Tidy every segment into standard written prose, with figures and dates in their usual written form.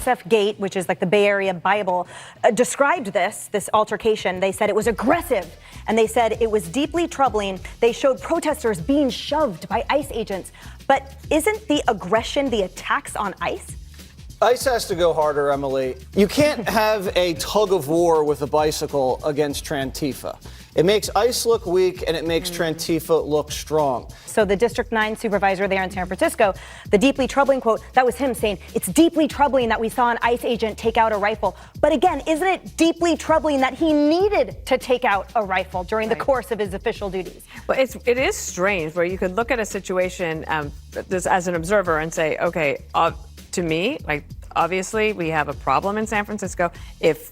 SF Gate, which is like the Bay Area Bible, described this altercation. They said it was aggressive, and they said it was deeply troubling. They showed protesters being shoved by ICE agents. But isn't the aggression the attacks on ICE? ICE has to go harder, Emily. You can't have a tug of war with a bicycle against Trantifa. It makes ICE look weak, and it makes Trantifa look strong. So the District 9 supervisor there in San Francisco, the deeply troubling quote, that was him saying, it's deeply troubling that we saw an ICE agent take out a rifle. But again, isn't it deeply troubling that he needed to take out a rifle during the course of his official duties? Well, it is strange where you could look at a situation as an observer and say, okay, to me, like, obviously we have a problem in San Francisco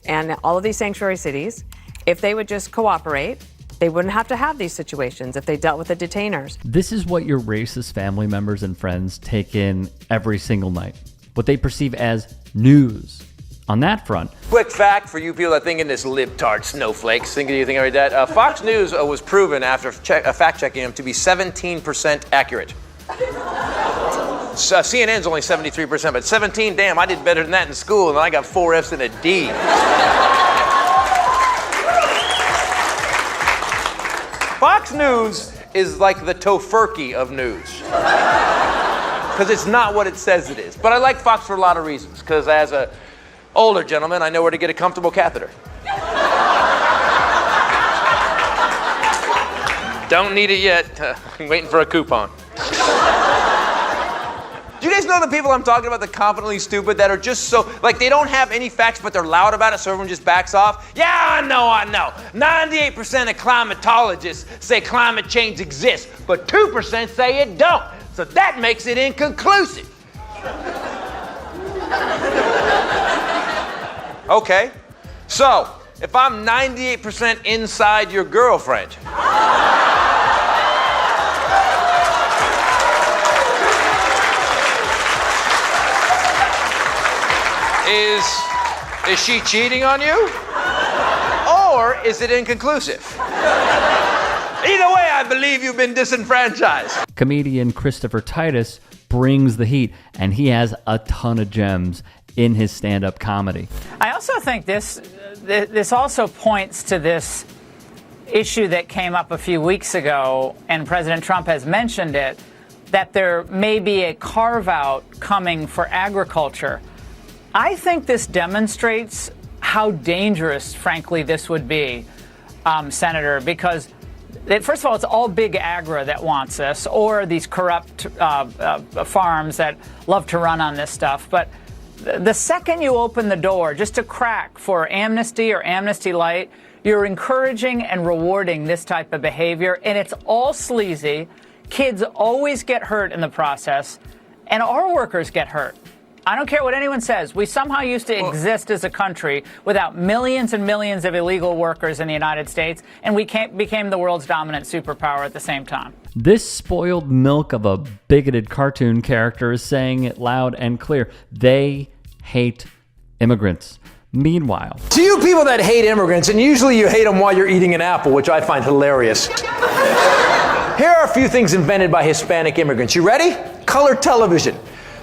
and all of these sanctuary cities. If they would just cooperate, they wouldn't have to have these situations if they dealt with the detainers. This is what your racist family members and friends take in every single night, what they perceive as news. On that front, quick fact for you people that think in this libtard snowflakes, thinking you think I read that. Fox News was proven after fact-checking them to be 17% accurate. CNN's only 73%, but 17, damn, I did better than that in school, and I got 4 Fs and a D. Fox News is like the tofurkey of news. Because it's not what it says it is. But I like Fox for a lot of reasons. Because as an older gentleman, I know where to get a comfortable catheter. Don't need it yet. I'm waiting for a coupon. Do you guys know the people I'm talking about, the confidently stupid, that are just so, like, they don't have any facts, but they're loud about it, so everyone just backs off? Yeah, I know. 98% of climatologists say climate change exists, but 2% say it don't. So that makes it inconclusive. Okay, so if I'm 98% inside your girlfriend, Is she cheating on you? Or is it inconclusive? Either way, I believe you've been disenfranchised. Comedian Christopher Titus brings the heat, and he has a ton of gems in his stand-up comedy. I also think this also points to this issue that came up a few weeks ago, and President Trump has mentioned it, that there may be a carve-out coming for agriculture. I think this demonstrates how dangerous, frankly, this would be, Senator, because, first of all, it's all big agra that wants this, or these corrupt farms that love to run on this stuff. But the second you open the door just a crack for amnesty or amnesty light, you're encouraging and rewarding this type of behavior, and it's all sleazy. Kids always get hurt in the process, and our workers get hurt. I don't care what anyone says. We somehow used to exist as a country without millions and millions of illegal workers in the United States, and we became the world's dominant superpower at the same time. This spoiled milk of a bigoted cartoon character is saying it loud and clear. They hate immigrants. Meanwhile, to you people that hate immigrants, and usually you hate them while you're eating an apple, which I find hilarious. Here are a few things invented by Hispanic immigrants. You ready? Color television.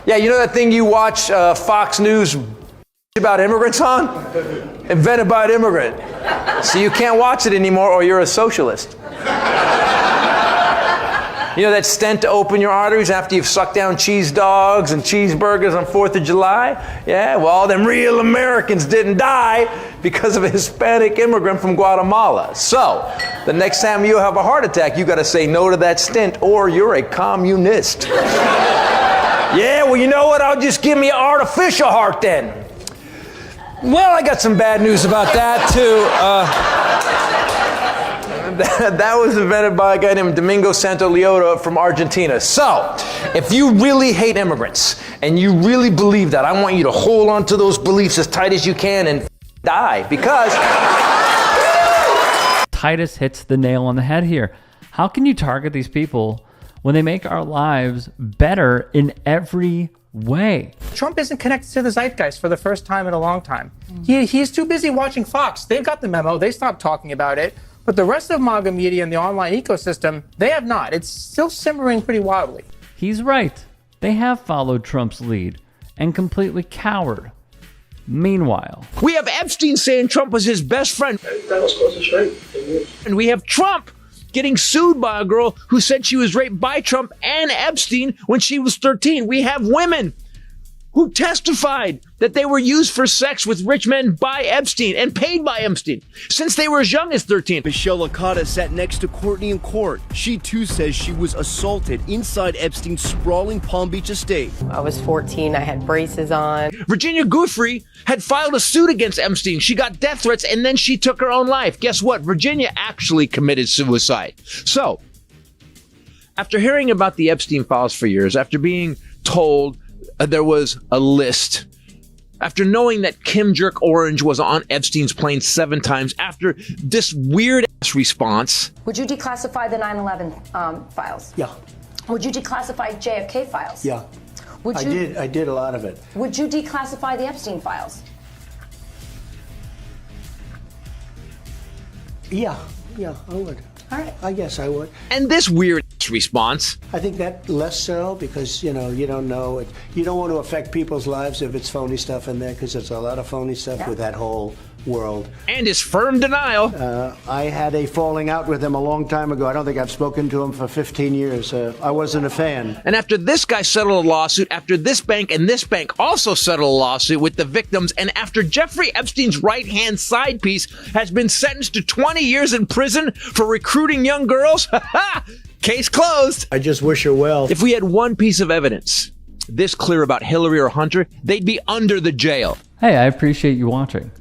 Yeah, you know that thing you watch Fox News about immigrants on? Invented by an immigrant. So you can't watch it anymore or you're a socialist. You know that stent to open your arteries after you've sucked down cheese dogs and cheeseburgers on 4th of July? Yeah, well, all them real Americans didn't die because of a Hispanic immigrant from Guatemala. So, the next time you have a heart attack, you gotta say no to that stent or you're a communist. Yeah, well, you know what? I'll just give me an artificial heart then. Well, I got some bad news about that, too. That was invented by a guy named Domingo Santoliota from Argentina. So, if you really hate immigrants, and you really believe that, I want you to hold on to those beliefs as tight as you can and die, because... Titus hits the nail on the head here. How can you target these people when they make our lives better in every way? Trump isn't connected to the zeitgeist for the first time in a long time. He's too busy watching Fox. They've got the memo. They stopped talking about it. But the rest of MAGA media and the online ecosystem, they have not. It's still simmering pretty wildly. He's right. They have followed Trump's lead and completely cowered Meanwhile, we have Epstein saying Trump was his best friend. That was supposed to straight. And we have Trump getting sued by a girl who said she was raped by Trump and Epstein when she was 13. We have women who testified that they were used for sex with rich men by Epstein and paid by Epstein since they were as young as 13. Michelle Licata sat next to Courtney in court. She too says she was assaulted inside Epstein's sprawling Palm Beach estate. I was 14, I had braces on. Virginia Giuffre had filed a suit against Epstein. She got death threats and then she took her own life. Guess what? Virginia actually committed suicide. So, after hearing about the Epstein files for years, after being told there was a list, after knowing that Kim Jerk Orange was on Epstein's plane 7 times, after this weird-ass response. Would you declassify the 9/11 files? Yeah. Would you declassify JFK files? Yeah. Would you, I did a lot of it. Would you declassify the Epstein files? Yeah, I would. All right. I guess I would. And this weird response. I think that less so because, you don't know it. You don't want to affect people's lives if it's phony stuff in there because there's a lot of phony stuff with that whole world. And his firm denial. I had a falling out with him a long time ago. I don't think I've spoken to him for 15 years. I wasn't a fan. And after this guy settled a lawsuit, after this bank and this bank also settled a lawsuit with the victims, and after Jeffrey Epstein's right-hand side piece has been sentenced to 20 years in prison for recruiting young girls, case closed. I just wish her well. If we had one piece of evidence this clear about Hillary or Hunter, they'd be under the jail. hey, I appreciate you watching.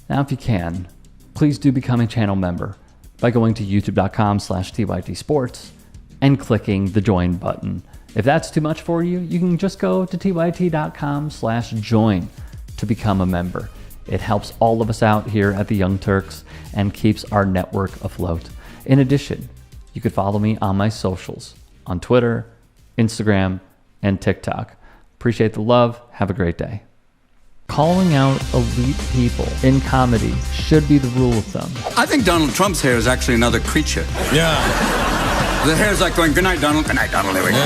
Now, if you can, please do become a channel member by going to youtube.com/tytsports and clicking the join button. If that's too much for you, you can just go to tyt.com/join to become a member. It helps all of us out here at the Young Turks and keeps our network afloat. In addition, you could follow me on my socials on Twitter, Instagram, and TikTok. Appreciate the love. Have a great day. Calling out elite people in comedy should be the rule of thumb. I think Donald Trump's hair is actually another creature. Yeah. The hair's like going, good night, Donald. Good night, Donald. There we go.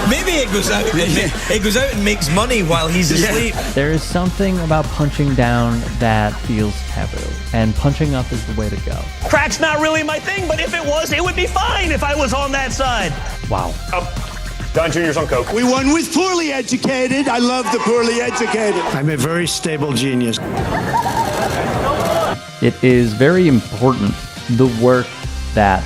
Maybe it goes out. It goes out and makes money while he's asleep. There is something about punching down that feels taboo, and punching up is the way to go. Crack's not really my thing, but if it was, it would be fine if I was on that side. Wow. Don Jr.'s on coke. We won with poorly educated. I love the poorly educated. I'm a very stable genius. It is very important, the work that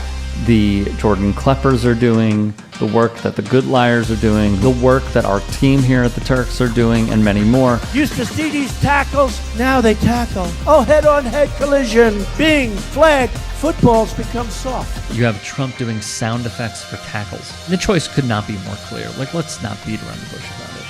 the Jordan Kleppers are doing, the work that the Good Liars are doing, the work that our team here at the Turks are doing, and many more. Used to see these tackles, now they tackle. Oh, head-on-head collision. Bing, flag. Football's become soft. You have Trump doing sound effects for tackles. The choice could not be more clear. Let's not beat around the bush about it.